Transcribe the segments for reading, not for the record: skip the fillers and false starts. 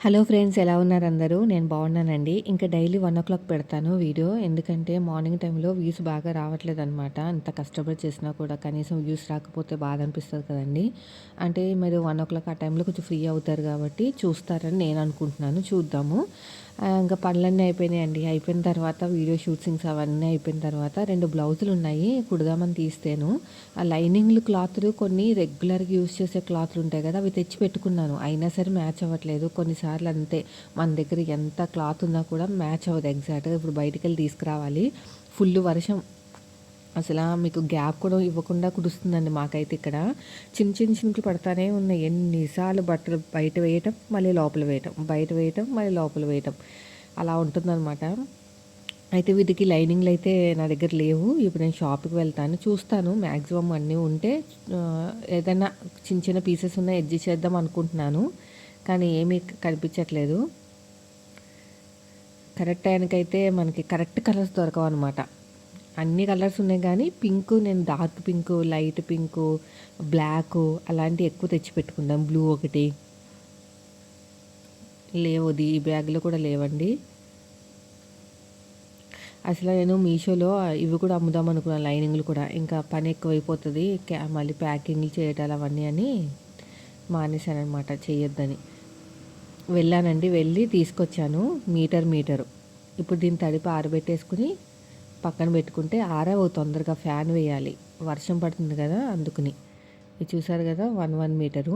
Hello friends, ఎలా ఉన్నారు అందరూ? నేను బాగున్నానండి. ఇంకా డైలీ 1:00 పెడతాను వీడియో. ఎందుకంటే మార్నింగ్ టైంలో వ్యూస్ బాగా రావట్లేదనమాట. అంత కష్టపడి చేసినా కూడా కనీసం వ్యూస్ రాకపోతే బాధ అనిపిస్తుంది కదండీ. అంటే మీరు 1:00 ఆ టైంలో కొంచెం ఫ్రీ అవుతారు కాబట్టి చూస్తారని నేను అనుకుంటున్నాను. చూద్దాము. ఇంకా పనులన్నీ అయిపోయినాయండి. అయిపోయిన తర్వాత వీడియో షూటింగ్స్ అవన్నీ అయిపోయిన తర్వాత 2 బ్లౌజులు ఉన్నాయి కుడదామని తీస్తేను. ఆ లైనింగ్లు క్లాత్లు కొన్ని రెగ్యులర్గా యూజ్ చేసే క్లాత్లు ఉంటాయి కదా, అవి తెచ్చి పెట్టుకున్నాను. అయినా సరే మ్యాచ్ అవ్వట్లేదు. కొన్నిసార్లు అంతే, మన దగ్గర ఎంత క్లాత్ ఉన్నా కూడా మ్యాచ్ అవ్వదు ఎగ్జాక్ట్గా. ఇప్పుడు బయటికి వెళ్ళి తీసుకురావాలి. ఫుల్ వర్షం, అసలు మీకు గ్యాప్ కూడా ఇవ్వకుండా కురుస్తుందండి మాకైతే ఇక్కడ. చిన్న చిన్న చినుకులు పడతానే ఉన్నాయి. ఎన్నిసార్లు బట్టలు బయట వేయటం, మళ్ళీ లోపల వేయటం, బయట వేయటం, మళ్ళీ లోపల వేయటం, అలా ఉంటుందన్నమాట. అయితే వీటికి లైనింగ్లు అయితే నా దగ్గర లేవు. ఇప్పుడు నేను షాప్కి వెళ్తాను, చూస్తాను. మ్యాక్సిమం అన్నీ ఉంటే ఏదైనా చిన్న చిన్న పీసెస్ ఉన్న ఎడ్జ్ చేద్దాం అనుకుంటున్నాను, కానీ ఏమీ కనిపించట్లేదు. కరెక్ట్ టైంకైతే మనకి కరెక్ట్ కలర్స్ దొరకవు అనమాట. అన్ని కలర్స్ ఉన్నాయి కానీ పింక్, నేను dark pink, light pink, black అలాంటివి ఎక్కువ తెచ్చి పెట్టుకుంటాం. బ్లూ ఒకటి లేవు, ఈ బ్యాగ్లో కూడా లేవండి. అసలు నేను మీషోలో ఇవి కూడా అమ్ముదాం అనుకున్నాను, లైనింగ్లు కూడా. ఇంకా పని ఎక్కువైపోతుంది, మళ్ళీ ప్యాకింగ్లు చేయటాలు అవన్నీ అని మానేశాను అనమాట, చేయొద్దని. వెళ్ళానండి, వెళ్ళి తీసుకొచ్చాను మీటరు. ఇప్పుడు దీన్ని తడిపి ఆరబెట్టేసుకుని పక్కన పెట్టుకుంటే ఆరవు తొందరగా. ఫ్యాన్ వేయాలి, వర్షం పడుతుంది కదా అందుకుని. ఇది చూసారు కదా, 1 మీటరు.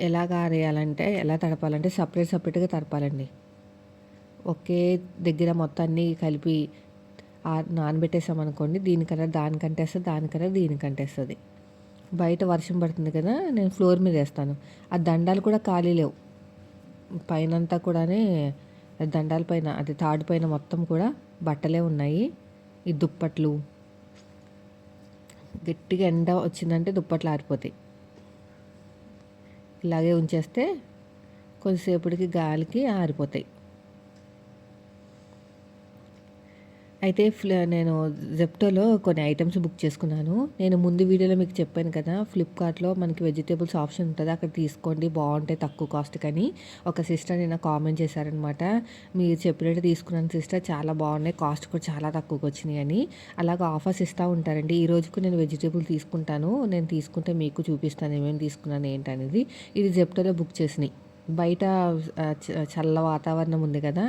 ఎలాగ ఆరేయాలంటే, ఎలా తడపాలంటే సపరేట్గా తడపాలండి. ఒకే దగ్గర మొత్తాన్ని కలిపి నానబెట్టేసామనుకోండి, దీని కలర్ దానికంటే వస్తుంది, దాని కలర్ దీనికంటే వస్తుంది. బయట వర్షం పడుతుంది కదా, నేను ఫ్లోర్ మీద వేస్తాను. ఆ దండాలు కూడా ఖాళీ లేవు, పైనంతా కూడానే దండాల పైన, అది తాడు పైన మొత్తం కూడా బట్టలే ఉన్నాయి. ఈ దుప్పట్లు గట్టిగా ఎండ వచ్చిందంటే దుప్పట్లు ఆరిపోతాయి. ఇలాగే ఉంచేస్తే కొద్దిసేపటికి గాలికి ఆరిపోతాయి. అయితే నేను జెప్టోలో కొన్ని ఐటమ్స్ బుక్ చేసుకున్నాను. నేను ముందు వీడియోలో మీకు చెప్పాను కదా, ఫ్లిప్కార్ట్లో మనకి వెజిటేబుల్స్ ఆప్షన్ ఉంటుంది, అక్కడ తీసుకోండి బాగుంటాయి తక్కువ కాస్ట్ కానీ. ఒక సిస్టర్ నిన్న కామెంట్ చేశారనమాట, మీరు చెప్పినట్టు తీసుకున్నాను సిస్టర్, చాలా బాగున్నాయి, కాస్ట్ కూడా చాలా తక్కువకి వచ్చినాయి అని. అలాగ ఆఫర్స్ ఇస్తూ ఉంటారండి. ఈ రోజుకు నేను వెజిటేబుల్ తీసుకుంటాను, నేను తీసుకుంటే మీకు చూపిస్తాను ఏమేమి తీసుకున్నాను ఏంటనేది. ఇది జెప్టోలో బుక్ చేసినాయి. బయట చల్ల వాతావరణం ఉంది కదా,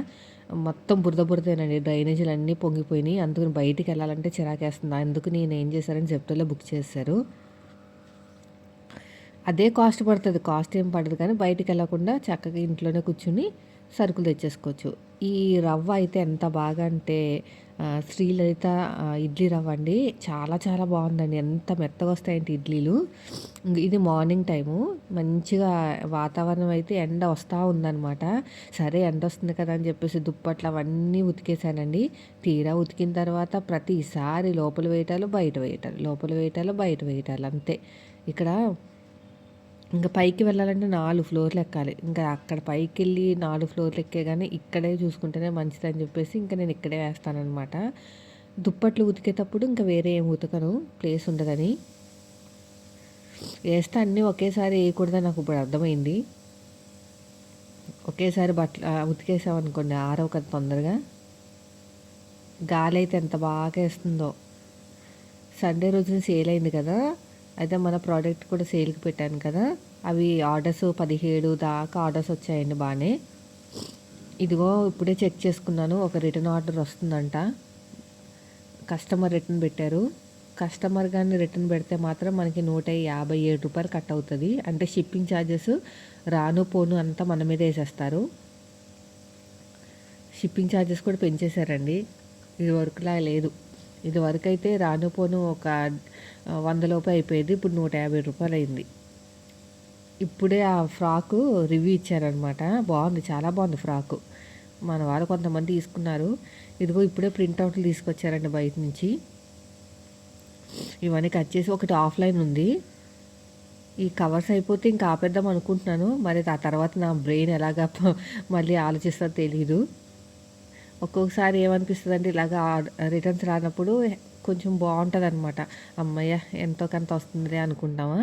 మొత్తం బురదేనండి, డ్రైనేజీలు అన్నీ పొంగిపోయినాయి. అందుకని బయటికి వెళ్ళాలంటే చిరాకేస్తుంది. అందుకు నేను ఏం చేశారని జెప్టోలో బుక్ చేశారు. అదే కాస్ట్ పడుతుంది, కాస్ట్ ఏం పడదు కానీ బయటికి వెళ్ళకుండా చక్కగా ఇంట్లోనే కూర్చుని సరుకులు తెచ్చేసుకోవచ్చు. ఈ రవ్వ అయితే ఎంత బాగా అంటే శ్రీలలిత ఇడ్లీ రవ్వ అండి, చాలా చాలా బాగుందండి. ఎంత మెత్తగా వస్తాయంటే ఇడ్లీలు. ఇది మార్నింగ్ టైము, మంచిగా వాతావరణం అయితే ఎండ వస్తూ ఉందన్నమాట. సరే ఎండ వస్తుంది కదా అని చెప్పేసి దుప్పట్లు అవన్నీ ఉతికేసానండి. తీరా ఉతికిన తర్వాత ప్రతిసారి లోపల వేయటాలు బయట వేయటాలు, లోపల వేయటాలు బయట వేయటాలు, అంతే. ఇక్కడ ఇంకా పైకి వెళ్ళాలంటే 4 ఫ్లోర్లు ఎక్కాలి. ఇంకా అక్కడ పైకి వెళ్ళి 4 ఫ్లోర్లు ఎక్కే కానీ ఇక్కడే చూసుకుంటేనే మంచిదని చెప్పేసి ఇంకా నేను ఇక్కడే వేస్తానన్నమాట. దుప్పట్లు ఉతికేటప్పుడు ఇంకా వేరే ఏం ఉతకను, ప్లేస్ ఉండదని. వేస్తే అన్నీ ఒకేసారి వేయకూడదని నాకు ఇప్పుడు అర్థమైంది. ఒకేసారి బట్టలు ఉతికేసామనుకోండి ఆరవు కదా తొందరగా. గాలి అయితే ఎంత బాగా వేస్తుందో. సండే రోజున సేల్ అయింది కదా, అయితే మన ప్రోడక్ట్ కూడా సేల్కి పెట్టాను కదా, అవి ఆర్డర్స్ 17 దాకా ఆర్డర్స్ వచ్చాయండి బాగానే. ఇదిగో ఇప్పుడే చెక్ చేసుకున్నాను, ఒక రిటర్న్ ఆర్డర్ వస్తుందంట. కస్టమర్ రిటర్న్ పెట్టారు. కస్టమర్ కానీ రిటర్న్ పెడితే మాత్రం మనకి 157 రూపాయలు కట్ అవుతుంది. అంటే షిప్పింగ్ ఛార్జెస్ రాను పోను అంతా మన మీద వేసేస్తారు. షిప్పింగ్ ఛార్జెస్ కూడా పెంచేశారండి, ఇది వరకులా లేదు. ఇది వరకు అయితే రాను పోను ఒక 100 లోపు అయిపోయేది, ఇప్పుడు 150 రూపాయలు అయింది. ఇప్పుడే ఆ ఫ్రాకు రివ్యూ ఇచ్చారనమాట, బాగుంది, చాలా బాగుంది ఫ్రాకు. మన వాళ్ళు కొంతమంది తీసుకున్నారు. ఇదిగో ఇప్పుడే ప్రింట్అవుట్లు తీసుకొచ్చారండి బయట నుంచి. ఇవన్నీ కట్ చేసి ఒకటి ఆఫ్లైన్ ఉంది. ఈ కవర్స్ అయిపోతే ఇంకా ఆపేద్దాం అనుకుంటున్నాను, మరి ఆ తర్వాత నా బ్రెయిన్ ఎలాగా మళ్ళీ ఆలోచిస్తుందో తెలీదు. ఒక్కొక్కసారి ఏమనిపిస్తుంది అంటే ఇలాగా రిటర్న్స్ రానప్పుడు కొంచెం బాగుంటుందన్నమాట. హమ్మయ్య! ఎంతో కొంత వస్తుందిలే అనుకుంటామా.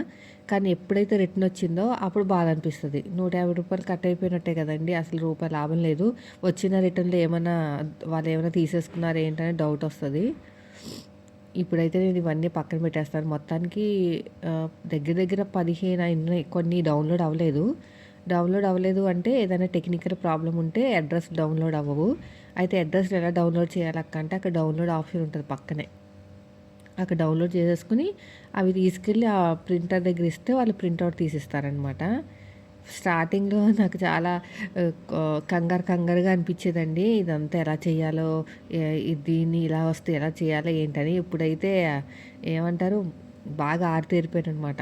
కానీ ఎప్పుడైతే రిటర్న్ వచ్చిందో అప్పుడు బాధ అనిపిస్తది. రూ. 150 కట్ అయిపోయినట్టే కదండీ! అసలు రూపాయి లాభం లేదు. వచ్చిన రిటర్న్‌లో ఏమన్నా వాళ్ళేమన్నా తీసేసుకున్నారా ఏంటని డౌటొస్తది. ఇప్పుడైతే నేను ఇవన్నీ పక్కన పెట్టేస్తాను. మొత్తానికి దగ్గర దగ్గర 15 అయినాయి. కొన్ని డౌన్‌లోడ్ అవ్వలేదు. డౌన్‌లోడ్ అవ్వలేదు అంటే ఏదైనా టెక్నికల్ ప్రాబ్లమ్ ఉంటే అడ్రెస్ డౌన్‌లోడ్ అవ్వవు. అయితే అడ్రెస్‌ని ఎలా డౌన్‌లోడ్ చేయాలక్కా అంటే అక్కడ డౌన్‌లోడ్ ఆప్షన్ ఉంటది పక్కనే. అక్కడ డౌన్‌లోడ్ చేసేసుకొని అవి తీసుకెళ్ళి ఆ ప్రింటర్ దగ్గర ఇస్తే వాళ్ళు ప్రింటౌట్ తీసిస్తారనమాట. స్టార్టింగ్‌లో నాకు చాలా కంగారుగా అనిపించేదండి. ఇదంతా ఎలా చేయాలో, దీన్ని ఇలా వస్తే ఎలా చేయాలో ఏంటని. ఇప్పుడైతే ఏమంటారు బాగా ఆరితేరిపోయాననమాట.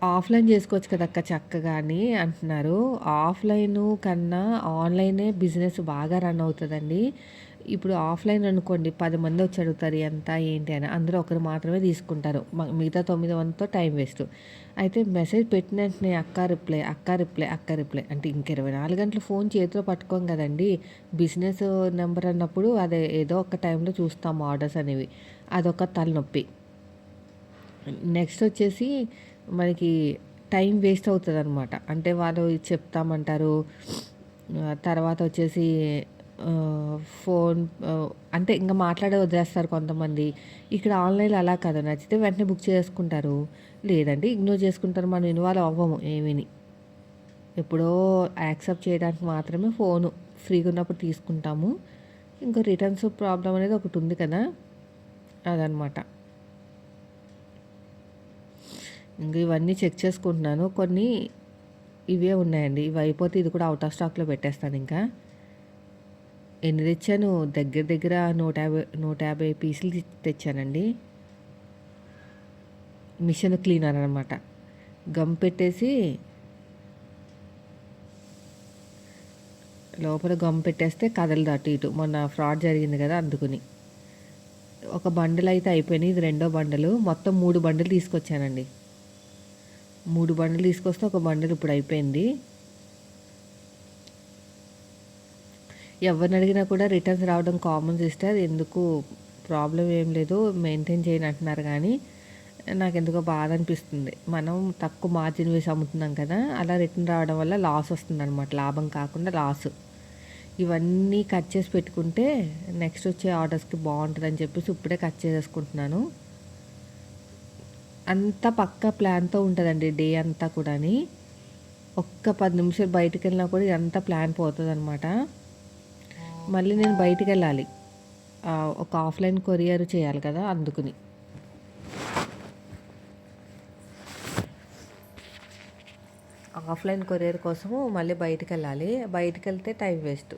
ఆఫ్‌లైన్ చేసుకోవచ్చు కదక్క చక్కగా అని అంటున్నారు. ఆఫ్‌లైను కన్నా ఆన్‌లైనే బిజినెస్ బాగా రన్ అవుతదండి. ఇప్పుడు ఆఫ్‌లైన్ అనుకోండి 10 మందొచ్చి అడుగుతారు ఎంత ఏంటి అని. అందులో ఒకరు మాత్రమే తీసుకుంటారు. మిగతా 9 మందితో టైం వేస్ట్. అయితే మెసేజ్ పెట్టిన వెంటనే అక్క రిప్లై అంటే ఇంక 24 గంటలు ఫోన్ చేతిలో పట్టుకోం కదండీ. బిజినెస్ నంబర్ అన్నప్పుడు అదే ఏదో ఒక టైంలో చూస్తాం ఆర్డర్స్ అనేవి. అదొక తలనొప్పి. నెక్స్ట్ వచ్చేసి మనకి టైం వేస్ట్ అవుతదనమాట. అంటే వాళ్ళు చెప్తామంటారు. తర్వాత వచ్చేసి ఫోన్ అంటే ఇంక మాట్లాడే వదిలేస్తారు కొంతమంది. ఇక్కడ ఆన్‌లైన్‌లో అలా కాదు. నచ్చితే వెంటనే బుక్ చేసుకుంటారు. లేదంటే ఇగ్నోర్ చేసుకుంటారు. మనం ఇన్వాల్వ్ అవ్వము ఏమీని. ఎప్పుడో యాక్సెప్ట్ చేయడానికి మాత్రమే ఫోను ఫ్రీగా ఉన్నప్పుడు తీసుకుంటాము. ఇంకా రిటర్న్స్ ప్రాబ్లమ్ అనేది ఒకటి ఉంది కదా! అదనమాట. ఇంక ఇవన్నీ చెక్ చేసుకుంటున్నాను. కొన్ని ఇవే ఉన్నాయండి. ఇవి అయిపోతే ఇది కూడా ఔట్ ఆఫ్ స్టాక్‌లో పెట్టేస్తాను ఇంకా. ఎన్ని తెచ్చాను? దగ్గర దగ్గర 150 పీసులు తెచ్చానండి. మిషన్ క్లీనర్ అనమాట. గమ్ పెట్టేసి లోపల గమ్ పెట్టేస్తే కదలదు అటు ఇటు. మొన్న ఫ్రాడ్ జరిగింది కదా అందుకని. ఒక బండిల్ అయితే అయిపోయినాయి. ఇది రెండో బండలు. మొత్తం 3 బండిలు తీసుకొచ్చానండి. 3 బండిలు తీసుకొస్తే ఒక బండిల్ ఇప్పుడు అయిపోయింది. ఎవరిని అడిగినా కూడా రిటర్న్స్ రావడం కామన్ సిస్టర్. ఎందుకు ప్రాబ్లమ్ ఏం లేదు. మెయింటైన్ చేయను అంటున్నారు కానీ నాకెందుకో బాధ అనిపిస్తుంది. మనం తక్కువ మార్జిన్ వేసి అమ్ముతున్నాం కదా! అలా రిటర్న్ రావడం వల్ల లాస్ వస్తుందనమాట. లాభం కాకుండా లాస్. ఇవన్నీ కట్ చేసి పెట్టుకుంటే నెక్స్ట్ వచ్చే ఆర్డర్స్‌కి బావుంటదని చెప్పేసి ఇప్పుడే కట్ చేసేసుకుంటున్నాను. అంతా పక్కా ప్లాన్‌తో ఉంటదండి డే అంతా కూడాని. ఒక్క 10 నిమిషాలు బయటికెళ్ళినా కూడా ఇదంతా ప్లాన్ పోతదనమాట. మళ్ళీ నేను బయటికెళ్ళాలి. ఒక ఆఫ్‌లైన్ కొరియర్ చేయాలి కదా! అందుకని. ఆఫ్‌లైన్ కొరియర్ కోసము మళ్ళీ బయటికెళ్ళాలి. బయటికెళ్తే టైం వేస్ట్.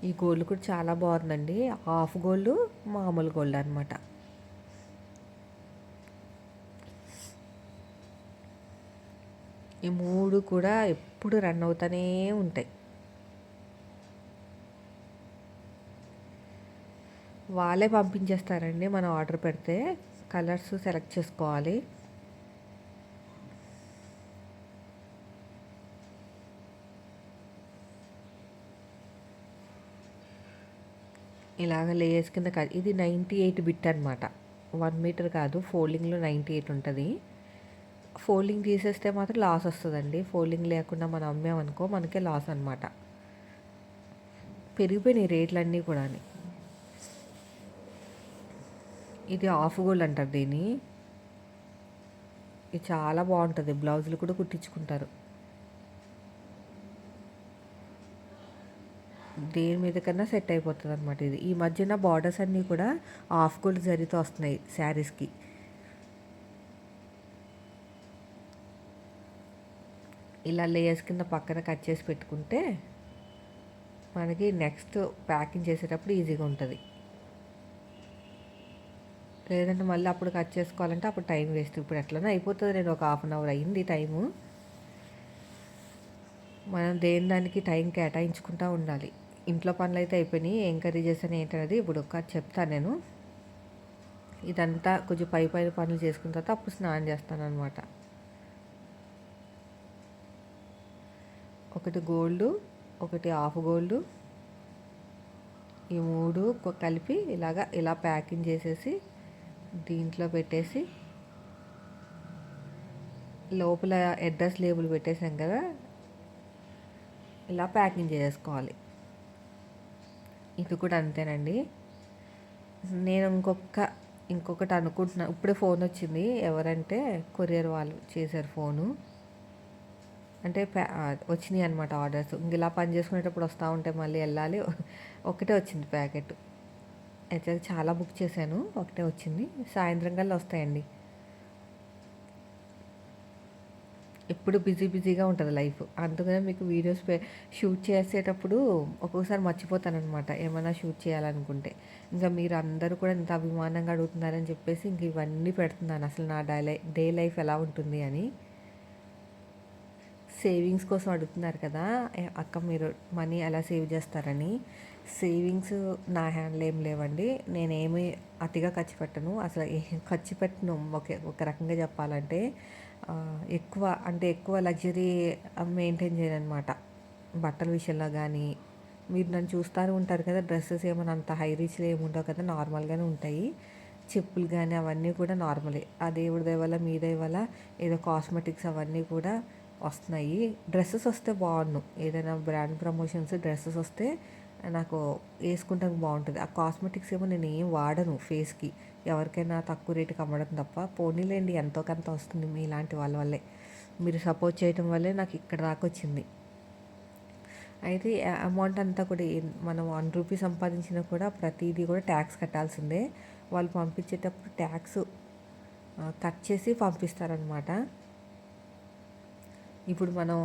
ఈ గోల్డ్ కూడా చాలా బాగుందండి. హాఫ్ గోల్డ్, మామూలు గోల్డ్ అనమాట. ఈ 3 కూడా ఎప్పుడు రన్ అవుతూనే ఉంటాయి. వాళ్ళే పంపించేస్తారండి మనం ఆర్డర్ పెడితే. కలర్స్ సెలెక్ట్ చేసుకోవాలి. ఇలాగ లేయర్స్ కింద ఇది 98 బిట్ అనమాట. 1 మీటర్ కాదు. ఫోల్డింగ్‌లో 98 ఉంటది. ఫోల్డింగ్ తీసేస్తే మాత్రం లాస్ వస్తదండి. ఫోల్డింగ్ లేకుండా మనం అమ్మామనుకో మనకే లాస్ అనమాట. పెరిగిపోయినాయి రేట్లన్నీ కూడాని. ఇది హాఫ్ గోల్డ్ అంటారు దీన్ని. ఇది చాలా బాగుంటుంది. బ్లౌజులు కూడా కుట్టించుకుంటారు. దేని మీద కన్నా సెట్ అయిపోతుంది అనమాట ఇది. ఈ మధ్యన బార్డర్స్ అన్నీ కూడా హాఫ్ గోల్డ్ జరీతో వస్తున్నాయి శారీస్కి. ఇలా లేయర్స్ కింద పక్కన కట్ చేసి పెట్టుకుంటే మనకి నెక్స్ట్ ప్యాకింగ్ చేసేటప్పుడు ఈజీగా ఉంటుంది. లేదంటే మళ్ళీ అప్పుడు కట్ చేసుకోవాలంటే అప్పుడు టైం వేస్ట్. ఇప్పుడు ఎట్లనో అయిపోతుంది. నేను ఒక హాఫ్ అన్ అవర్ అయింది టైము. మనం దేని దానికి టైం కేటాయించుకుంటూ ఉండాలి. ఇంట్లో పనులు అయితే అయిపోయినాయి. ఏం కర్రీ చేశాను ఏంటనేది ఇప్పుడు ఒక చెప్తాను నేను. ఇదంతా కొంచెం పై పనులు చేసుకున్న తర్వాత అప్పుడు స్నానం చేస్తాను అనమాట. ఒకటి గోల్డ్, ఒకటి హాఫ్ గోల్డ్, ఈ 3 కలిపి ఇలా ప్యాకింగ్ చేసేసి దీంట్లో పెట్టేసి లోపల అడ్రస్ లేబుల్ పెట్టేసాం కదా, ఇలా ప్యాకింగ్ చేసుకోవాలి. ఇది కూడా అంతేనండి. నేను ఇంకొకటి అనుకుంటున్నా. ఇప్పుడే ఫోన్ వచ్చింది. ఎవరంటే కొరియర్ వాళ్ళు చేశారు ఫోను. అంటే వచ్చినాయి అనమాట ఆర్డర్స్. ఇంక ఇలా పని చేసుకునేటప్పుడు వస్తూ ఉంటే మళ్ళీ వెళ్ళాలి. ఒకటే వచ్చింది ప్యాకెట్. అయితే చాలా బుక్ చేశాను, ఒకటే వచ్చింది. సాయంత్రం కల్లా వస్తాయండి. ఎప్పుడు బిజీగా ఉంటుంది లైఫ్. అందుకనే మీకు వీడియోస్ షూట్ చేసేటప్పుడు ఒక్కొక్కసారి మర్చిపోతానమాట ఏమైనా షూట్ చేయాలనుకుంటే. ఇంకా మీరు అందరూ కూడా ఇంత అభిమానంగా అడుగుతున్నారని చెప్పేసి ఇంక ఇవన్నీ పెడుతున్నాను, అసలు నా డే లైఫ్ ఎలా ఉంటుంది అని. సేవింగ్స్ కోసం అడుగుతున్నారు కదా అక్క, మీరు మనీ ఎలా సేవ్ చేస్తారని. సేవింగ్స్ నా హ్యాండ్లో ఏం లేవండి. నేనేమి అతిగా ఖర్చు పెట్టను, అసలు ఖర్చు పెట్టను. ఒక రకంగా చెప్పాలంటే ఎక్కువ లగ్జరీ మెయింటైన్ చేయను అనమాట. బట్టల విషయంలో కానీ మీరు నన్ను చూస్తూ ఉంటారు కదా, డ్రెస్సెస్ ఏమైనా అంత హై రీచ్లో ఏమి ఉండవు కదా, నార్మల్గానే ఉంటాయి. చెప్పులు కానీ అవన్నీ కూడా నార్మలే. ఆ దేవుడి దయ వల్ల మీ దయ వల్ల ఏదో కాస్మెటిక్స్ అవన్నీ కూడా వస్తున్నాయి. డ్రెస్సెస్ వస్తే బాగుండు, ఏదైనా బ్రాండ్ ప్రమోషన్స్ డ్రెస్సెస్ వస్తే నాకు వేసుకుంటానికి బాగుంటుంది. ఆ కాస్మెటిక్స్ ఏమో నేను ఏం వాడను ఫేస్కి, ఎవరికైనా తక్కువ రేటుకి అమ్మడం తప్ప. పోనీలేండి, ఎంతో కొంత వస్తుంది మీలాంటి వాళ్ళ వల్లే, మీరు సపోర్ట్ చేయడం వల్లే నాకు ఇక్కడ దాకా వచ్చింది. అయితే అమౌంట్ అంతా కూడా మనం 1 రూపీ సంపాదించినా కూడా ప్రతిదీ కూడా ట్యాక్స్ కట్టాల్సిందే. వాళ్ళు పంపించేటప్పుడు ట్యాక్స్ కట్ చేసి పంపిస్తారనమాట. ఇప్పుడు మనం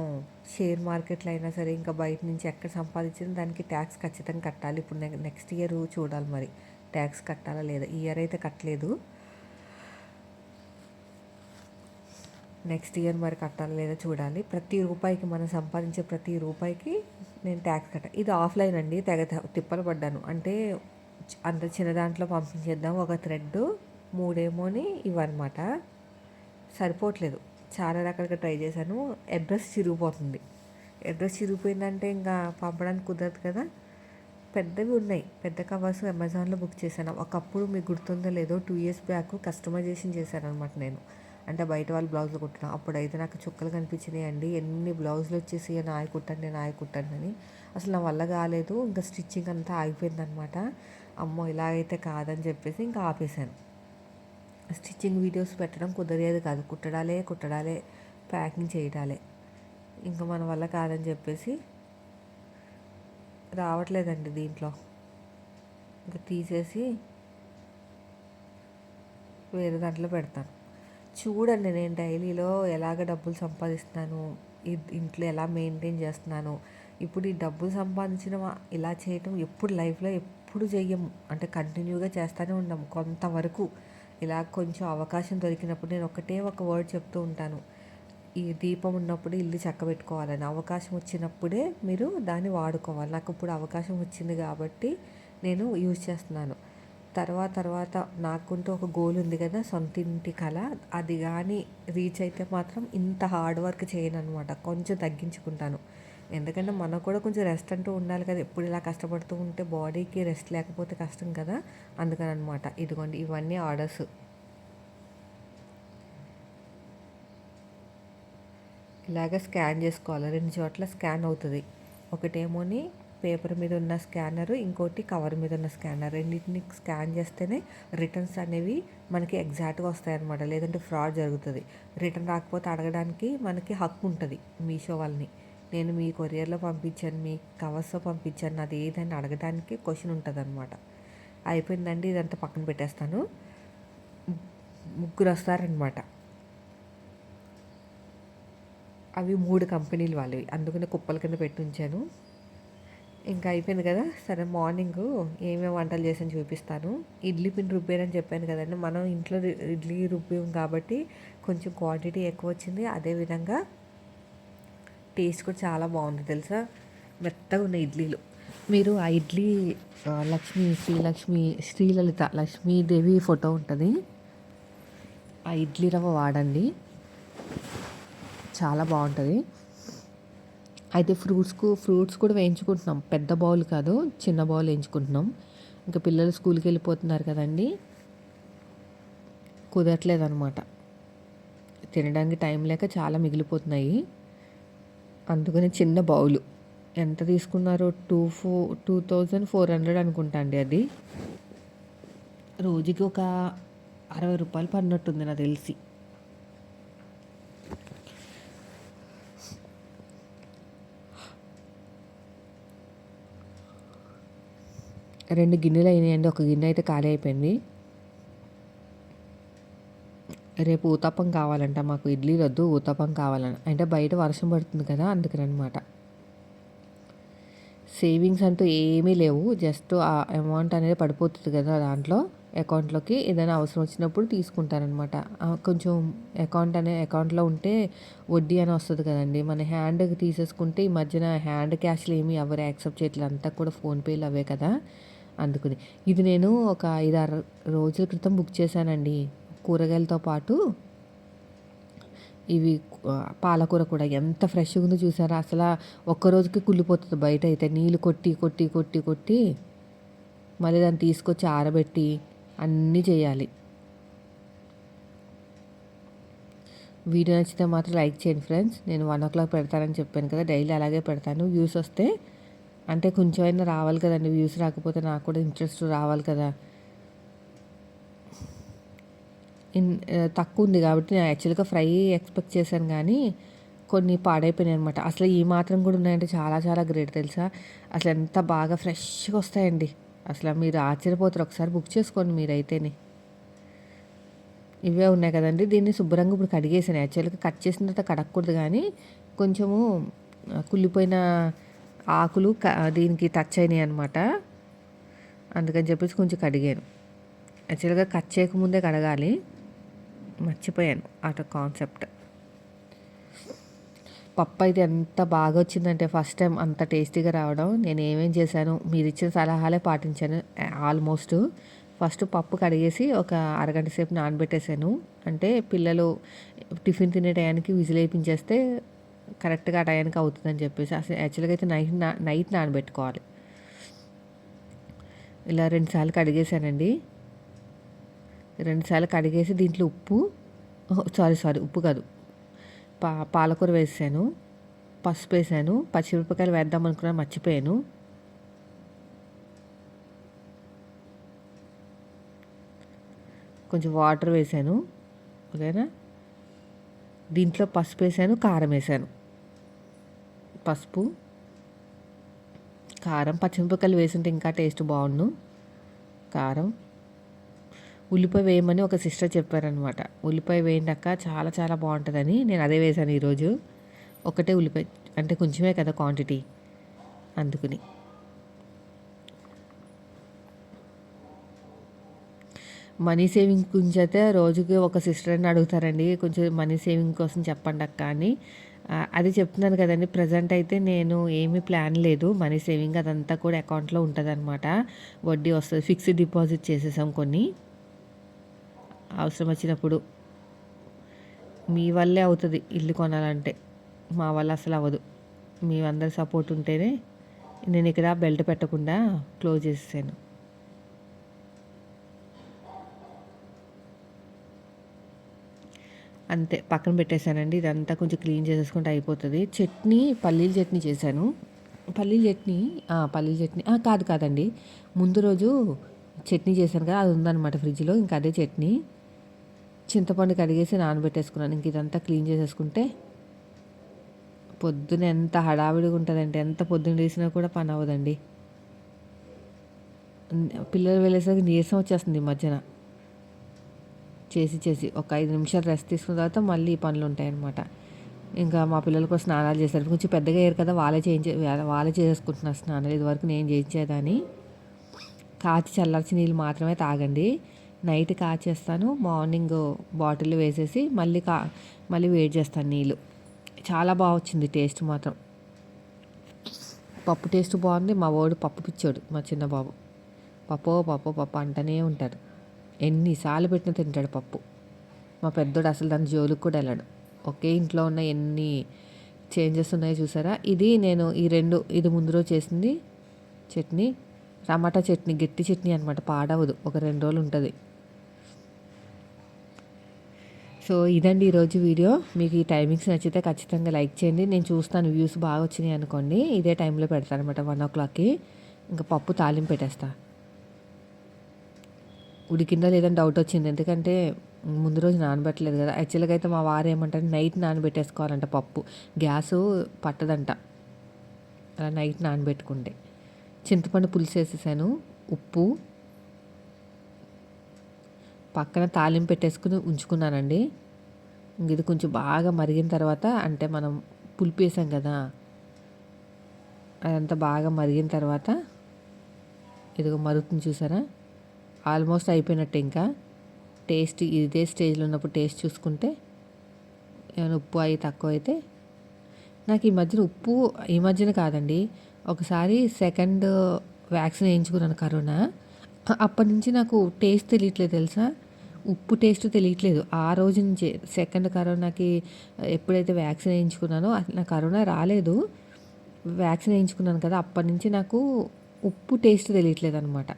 షేర్ మార్కెట్లో అయినా సరే, ఇంకా బయట నుంచి ఎక్కడ సంపాదించిన దానికి ట్యాక్స్ ఖచ్చితంగా కట్టాలి. ఇప్పుడు నెక్స్ట్ ఇయర్ చూడాలి మరి ట్యాక్స్ కట్టాలా లేదా. ఈ ఇయర్ అయితే కట్టలేదు, నెక్స్ట్ ఇయర్ మరి కట్టాలా లేదా చూడాలి. ప్రతి రూపాయికి మనం సంపాదించే ప్రతి రూపాయికి నేను ట్యాక్స్ కట్టాలి. ఇది ఆఫ్లైన్ అండి, తెగ తిప్పలు పడ్డాను. అంటే అంత చిన్న దాంట్లో పంపించేద్దాం, ఒక థ్రెడ్ 3 ఏమోని ఇవన్నమాట, సరిపోవట్లేదు. చాలా రకాలుగా ట్రై చేశాను. అడ్రస్ చిరిగిపోతుంది. అడ్రస్ చిరిగిపోయిందంటే ఇంకా పంపడానికి కుదరదు కదా. పెద్దవి ఉన్నాయి, పెద్ద కవర్స్ అమెజాన్లో బుక్ చేశాను. ఒకప్పుడు మీకు గుర్తుందో లేదో 2 years బ్యాక్ కస్టమైజేషన్ చేశాను అనమాట నేను. అంటే బయట వాళ్ళు బ్లౌజులు కుట్టిన అప్పుడైతే నాకు చుక్కలు కనిపించినాయి అండి. ఎన్ని బ్లౌజులు వచ్చేసి నాయ కుట్టండి అని. అసలు నా వల్ల కాలేదు. ఇంకా స్టిచ్చింగ్ అంతా ఆగిపోయిందనమాట. అమ్మో ఇలా అయితే కాదని చెప్పేసి ఇంకా ఆపేశాను. స్టిచ్చింగ్ వీడియోస్ పెట్టడం కుదిరేది కాదు, కుట్టడాలే ప్యాకింగ్ చేయడాలే. ఇంకా మన వల్ల కాదని చెప్పేసి రావట్లేదండి దీంట్లో. ఇంకా తీసేసి వేరే దాంట్లో పెడతాను. చూడండి నేను డైలీలో ఎలాగ డబ్బులు సంపాదిస్తున్నాను, ఇంట్లో ఎలా మెయింటైన్ చేస్తున్నాను. ఇప్పుడు ఈ డబ్బులు సంపాదించిన ఇలా చేయటం ఎప్పుడు లైఫ్లో ఎప్పుడు చెయ్యము, అంటే కంటిన్యూగా చేస్తూనే ఉన్నాము కొంతవరకు. ఇలా కొంచెం అవకాశం దొరికినప్పుడు నేను ఒక వర్డ్ చెప్తూ ఉంటాను, ఈ దీపం ఉన్నప్పుడు ఇల్లు చక్కబెట్టుకోవాలని. అవకాశం వచ్చినప్పుడే మీరు దాన్ని వాడుకోవాలి. నాకు ఇప్పుడు అవకాశం వచ్చింది కాబట్టి నేను యూజ్ చేస్తున్నాను. తర్వాత నాకుంటూ ఒక గోల్ ఉంది కదా, సొంత ఇంటి కళ. అది కానీ రీచ్ అయితే మాత్రం ఇంత హార్డ్ వర్క్ చేయను అనమాట, కొంచెం తగ్గించుకుంటాను. ఎందుకంటే మనకు కూడా కొంచెం రెస్ట్ అంటూ ఉండాలి కదా. ఎప్పుడు ఇలా కష్టపడుతూ ఉంటే బాడీకి రెస్ట్ లేకపోతే కష్టం కదా. అందుకని అనమాట. ఇదిగోండి ఇవన్నీ ఆర్డర్స్. ఇలాగ స్కాన్ చేసుకోవాలి, 2 చోట్ల స్కాన్ అవుతుంది. ఒకటేమోని పేపర్ మీద ఉన్న స్కానరు, ఇంకోటి కవర్ మీద ఉన్న స్కానర్. రెండింటిని స్కాన్ చేస్తేనే రిటర్న్స్ అనేవి మనకి ఎగ్జాక్ట్గా వస్తాయి అన్నమాట. లేదంటే ఫ్రాడ్ జరుగుతుంది. రిటర్న్ రాకపోతే అడగడానికి మనకి హక్కు ఉంటుంది మీషో వాళ్ళని. నేను మీ కొరియర్లో పంపించాను, మీ కవర్స్లో పంపించాను, అది ఏదని అడగడానికి క్వశ్చన్ ఉంటుంది అనమాట. అయిపోయిందండి, ఇదంతా పక్కన పెట్టేస్తాను. 3 వస్తారనమాట. అవి 3 కంపెనీలు వాళ్ళవి, అందుకనే కుప్పల కింద పెట్టి ఉంచాను. ఇంకా అయిపోయింది కదా. సరే మార్నింగ్ ఏమేమి వంటలు చేసాను చూపిస్తాను. ఇడ్లీ పిండి రుబ్బారని చెప్పాను కదండి. మనం ఇంట్లో ఇడ్లీ రుబ్బాం కాబట్టి కొంచెం క్వాంటిటీ ఎక్కువ వచ్చింది. అదేవిధంగా టేస్ట్ కూడా చాలా బాగుంది తెలుసా, మెత్తగా ఉన్న ఇడ్లీలు. మీరు ఆ ఇడ్లీ శ్రీలలిత లక్ష్మీదేవి ఫోటో ఉంటుంది, ఆ ఇడ్లీ రవ్వ వాడండి, చాలా బాగుంటుంది. అయితే ఫ్రూట్స్ కూడా వేయించుకుంటున్నాం. పెద్ద బౌల్ కాదు, చిన్న బౌల్ వేయించుకుంటున్నాం. ఇంకా పిల్లలు స్కూల్కి వెళ్ళిపోతున్నారు కదండి, కుదరట్లేదనమాట. తినడానికి టైం లేక చాలా మిగిలిపోతున్నాయి. అందుకని చిన్న బౌలు. ఎంత తీసుకున్నారో 2400 అనుకుంటా అండి. అది రోజుకి ఒక 60 రూపాయలు పడినట్టుంది నాకు తెలిసి. రెండు గిన్నెలు అయినాయండి. ఒక గిన్నె అయితే ఖాళీ అయిపోయింది. రేపు ఊతప్పం కావాలంట మాకు. ఇడ్లీ వద్దు, ఊతప్పం కావాలని. అంటే బయట వర్షం పడుతుంది కదా, అందుకనమాట. సేవింగ్స్ అంటూ ఏమీ లేవు. జస్ట్ ఆ అమౌంట్ అనేది పడిపోతుంది కదా దాంట్లో అకౌంట్లోకి. ఏదైనా అవసరం వచ్చినప్పుడు తీసుకుంటారనమాట. కొంచెం అకౌంట్లో ఉంటే వడ్డీ అని వస్తుంది కదండి. మన హ్యాండ్కి తీసేసుకుంటే ఈ మధ్యన హ్యాండ్ క్యాష్లు ఏమీ ఎవరు యాక్సెప్ట్ చేయట్లేదు, అంతా కూడా ఫోన్పేలు అవే కదా. అందుకని ఇది నేను ఒక 5-6 రోజుల క్రితం బుక్ చేశానండి. కూరగాయలతో పాటు ఇవి పాలకూర కూడా ఎంత ఫ్రెష్గా ఉందో చూసారా. అసలు ఒక్కరోజుకి కుళ్ళిపోతుంది. బయట అయితే నీళ్ళు కొట్టి కొట్టి కొట్టి కొట్టి మళ్ళీ దాన్ని తీసుకొచ్చి ఆరబెట్టి అన్నీ చేయాలి. వీడియో నచ్చితే మాత్రం లైక్ చేయండి ఫ్రెండ్స్. నేను 1 o'clock పెడతానని చెప్పాను కదా, డైలీ అలాగే పెడతాను. వ్యూస్ వస్తే అంటే కొంచెం అయినా రావాలి కదండి. వ్యూస్ రాకపోతే నాకు కూడా ఇంట్రెస్ట్ రావాలి కదా. తక్కువ ఉంది కాబట్టి నేను యాక్చువల్గా ఫ్రై ఎక్స్పెక్ట్ చేశాను, కానీ కొన్ని పాడైపోయినాయి అనమాట. అసలు ఈ మాత్రం కూడా ఉన్నాయంటే చాలా చాలా గ్రేట్ తెలుసా. అసలు ఎంత బాగా ఫ్రెష్గా వస్తాయండి. అసలు మీరు ఆశ్చర్యపోతారు. ఒకసారి బుక్ చేసుకోండి మీరైతేనే. ఇవే ఉన్నాయి కదండి. దీన్ని శుభ్రంగా ఇప్పుడు కడిగేసాను. యాక్చువల్గా కట్ చేసిన తర్వాత కడగకూడదు, కానీ కొంచెము కుళ్ళిపోయిన ఆకులు దీనికి టచ్ అయినాయి అనమాట. అందుకని చెప్పేసి కొంచెం కడిగాను. యాక్చువల్గా కట్ చేయకముందే కడగాలి, మర్చిపోయాను అట కాన్సెప్ట్. పప్పు అయితే ఎంత బాగా వచ్చిందంటే ఫస్ట్ టైం అంత టేస్టీగా రావడం. నేను ఏమేం చేశాను, మీరు ఇచ్చిన సలహాలే పాటించాను ఆల్మోస్ట్. ఫస్ట్ పప్పు కడిగేసి ఒక అరగంట సేపు నానబెట్టేసాను. అంటే పిల్లలు టిఫిన్ తినే టయానికి విజిల్ వేయించేస్తే కరెక్ట్గా ఆ టయానికి అవుతుందని చెప్పేసి. అసలు యాక్చువల్గా అయితే నైట్ నానబెట్టుకోవాలి. ఇలా 2 సార్లు కడిగేసానండి. 2 సార్లు కడిగేసి దీంట్లో ఉప్పు ఉప్పు కాదు, పాలకూర వేసాను, పసుపు వేసాను, పచ్చిమిరపకాయలు వేద్దాం అనుకున్నాను, మర్చిపోయాను. కొంచెం వాటర్ వేసాను, ఓకేనా. దీంట్లో పసుపు వేసాను, కారం వేసాను. పసుపు, కారం, పచ్చిమిరపకాయలు వేసుంటే ఇంకా టేస్ట్ బాగుండు. కారం, ఉల్లిపాయ వేయమని ఒక సిస్టర్ చెప్పారనమాట. ఉల్లిపాయ వేయండాక చాలా చాలా బాగుంటుందని నేను అదే వేసాను ఈరోజు. ఒకటే ఉల్లిపాయ అంటే కొంచెమే కదా క్వాంటిటీ, అందుకుని. మనీ సేవింగ్ గురించి అయితే రోజుకి ఒక సిస్టర్ని అడుగుతారండి, కొంచెం మనీ సేవింగ్ కోసం చెప్పండి అక్క అని. అది చెప్తున్నాను కదండి. ప్రజెంట్ అయితే నేను ఏమీ ప్లాన్ లేదు మనీ సేవింగ్. అదంతా కూడా అకౌంట్లో ఉంటుంది అనమాట. వడ్డీ వస్తుంది. ఫిక్స్డ్ డిపాజిట్ చేసేసాం కొన్ని, అవసరం వచ్చినప్పుడు. మీ వల్లే అవుతుంది ఇల్లు కొనాలంటే, మా వల్ల అసలు అవ్వదు. మీ అందరి సపోర్ట్ ఉంటేనే. నేను ఇక్కడ బెల్ట్ పెట్టకుండా క్లోజ్ చేసేసాను. అంతే, పక్కన పెట్టేశానండి. ఇదంతా కొంచెం క్లీన్ చేసేసుకుంటే అయిపోతుంది. చట్నీ, పల్లీల చట్నీ చేశాను. పల్లీల చట్నీ కాదండి. ముందు రోజు చట్నీ చేశాను కదా, అది ఉందన్నమాట ఫ్రిడ్జ్లో. ఇంకా అదే చట్నీ. చింతపండు కడిగేసి నానబెట్టేసుకున్నాను. ఇంక ఇదంతా క్లీన్ చేసేసుకుంటే పొద్దున ఎంత హడావిడిగా ఉంటుందంటే, ఎంత పొద్దున్న వేసినా కూడా పని అవ్వదండి. పిల్లలు వెళ్ళేసరికి నీరసం వచ్చేస్తుంది ఈ మధ్యన. చేసి ఒక 5 నిమిషాలు రెస్ట్ తీసుకున్న తర్వాత మళ్ళీ పనులు ఉంటాయన్నమాట. ఇంకా మా పిల్లల కోసం స్నానాలు చేశారు. కొంచెం పెద్దగా అయ్యారు కదా, వాళ్ళే చేసేసుకుంటున్నారు స్నానాలు. ఇదివరకు నేను చేయించేదాన్ని. కాచి చల్లార్చి నీళ్ళు మాత్రమే తాగండి. నైట్ కాచేస్తాను, మార్నింగ్ బాటిల్లో వేసేసి మళ్ళీ వేడి చేస్తాను నీళ్ళు. చాలా బాగా వచ్చింది టేస్ట్ మాత్రం. పప్పు టేస్ట్ బాగుంది. మా వాడు పప్పు పిచ్చోడు, మా చిన్న బాబు. పప్పు అంటూనే ఉంటాడు. ఎన్నిసార్లు పెట్టినా తింటాడు పప్పు. మా పెద్దోడు అసలు దాని జోలికి కూడా వెళ్ళాడు. ఒకే ఇంట్లో ఉన్న ఎన్ని చేంజెస్ ఉన్నాయో చూసారా. ఇది నేను ఇది ముందు రోజు చేసింది చట్నీ, టమాటా చట్నీ, గట్టి చట్నీ అనమాట, పాడవదు, ఒక 2 రోజులు ఉంటుంది. సో ఇదండి ఈరోజు వీడియో. మీకు ఈ టైమింగ్స్ నచ్చితే ఖచ్చితంగా లైక్ చేయండి. నేను చూస్తాను, వ్యూస్ బాగా వచ్చినాయి అనుకోండి, ఇదే టైంలో పెడతాను అనమాట 1:00కి. ఇంకా పప్పు తాలింపు పెట్టేస్తా. ఉడికిందా లేదని డౌట్ వచ్చింది, ఎందుకంటే ముందు రోజు నానబెట్టలేదు కదా. యాక్చువల్గా అయితే మా వారు ఏమంటారు, నైట్ నానబెట్టేసుకోవాలంట పప్పు, గ్యాసు పట్టదంట అలా నైట్ నానబెట్టుకుంటే. చింతపండు పులుసు వేసేసాను, ఉప్పు, పక్కన తాలింపు పెట్టేసుకుని ఉంచుకున్నానండి. ఇది కొంచెం బాగా మరిగిన తర్వాత, అంటే మనం పులుపు వేసాం కదా, అదంతా బాగా మరిగిన తర్వాత ఇదిగో మరుగుతుంది చూసారా. ఆల్మోస్ట్ అయిపోయినట్టే. ఇంకా టేస్ట్ ఇదే స్టేజ్లో ఉన్నప్పుడు టేస్ట్ చూసుకుంటే ఏమైనా ఉప్పు అవి తక్కువ అయితే. నాకు ఈ మధ్యన కాదండి, ఒకసారి సెకండ్ వ్యాక్సిన్ వేయించుకున్నాను కరోనా, అప్పటి నుంచి నాకు టేస్ట్ తెలియట్లేదు తెలుసా, ఉప్పు టేస్ట్ తెలియట్లేదు. ఆ రోజు నుంచే సెకండ్ కరోనాకి ఎప్పుడైతే వ్యాక్సిన్ వేయించుకున్నానో, నాకు కరోనా రాలేదు, వ్యాక్సిన్ వేయించుకున్నాను కదా, అప్పటి నుంచి నాకు ఉప్పు టేస్ట్ తెలియట్లేదు అనమాట.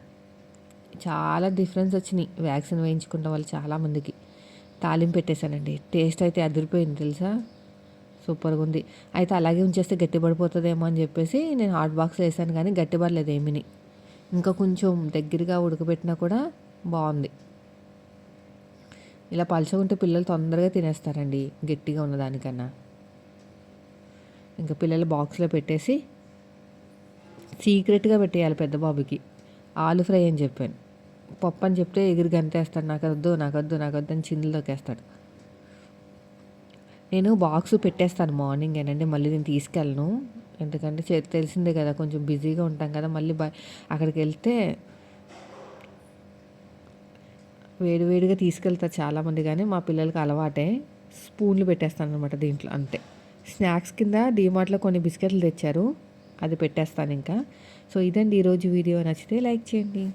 చాలా డిఫరెన్స్ వచ్చినాయి వ్యాక్సిన్ వేయించుకున్న వాళ్ళు చాలామందికి. తాలింపు పెట్టేశానండి, టేస్ట్ అయితే అదిరిపోయింది తెలుసా, సూపర్గా ఉంది. అయితే అలాగే ఉంచేస్తే గట్టిపడిపోతుందేమో అని చెప్పేసి నేను హాట్ బాక్స్లో వేసాను, కానీ గట్టిపడలేదు ఏమీని. ఇంకా కొంచెం దగ్గరగా ఉడకబెట్టినా కూడా బాగుంది. ఇలా పలుచగుంటే పిల్లలు తొందరగా తినేస్తారండి గట్టిగా ఉన్నదానికన్నా. ఇంకా పిల్లలు బాక్స్లో పెట్టేసి సీక్రెట్గా పెట్టేయాలి పెద్ద బాబుకి. ఆలు ఫ్రై అని చెప్పాను, పప్పు అని చెప్తే ఎగిరి గంతేస్తాడు, నాకొద్దు అని చిందులోకి వేస్తాడు. నేను బాక్స్ పెట్టేస్తాను మార్నింగేనండి, మళ్ళీ నేను తీసుకెళ్ళను, ఎందుకంటే తెలిసిందే కదా, కొంచెం బిజీగా ఉంటాం కదా, మళ్ళీ అక్కడికి వెళ్తే వేడివేడిగా తీసుకెళ్తారు చాలామంది, కానీ మా పిల్లలకి అలవాటే. స్పూన్లు పెట్టేస్తాను అనమాట దీంట్లో, అంతే. స్నాక్స్ కింద డీమార్ట్లో కొన్ని బిస్కెట్లు తెచ్చారు, అది పెట్టేస్తాను ఇంకా. సో ఇదండి ఈరోజు వీడియో. నచ్చితే లైక్ చేయండి.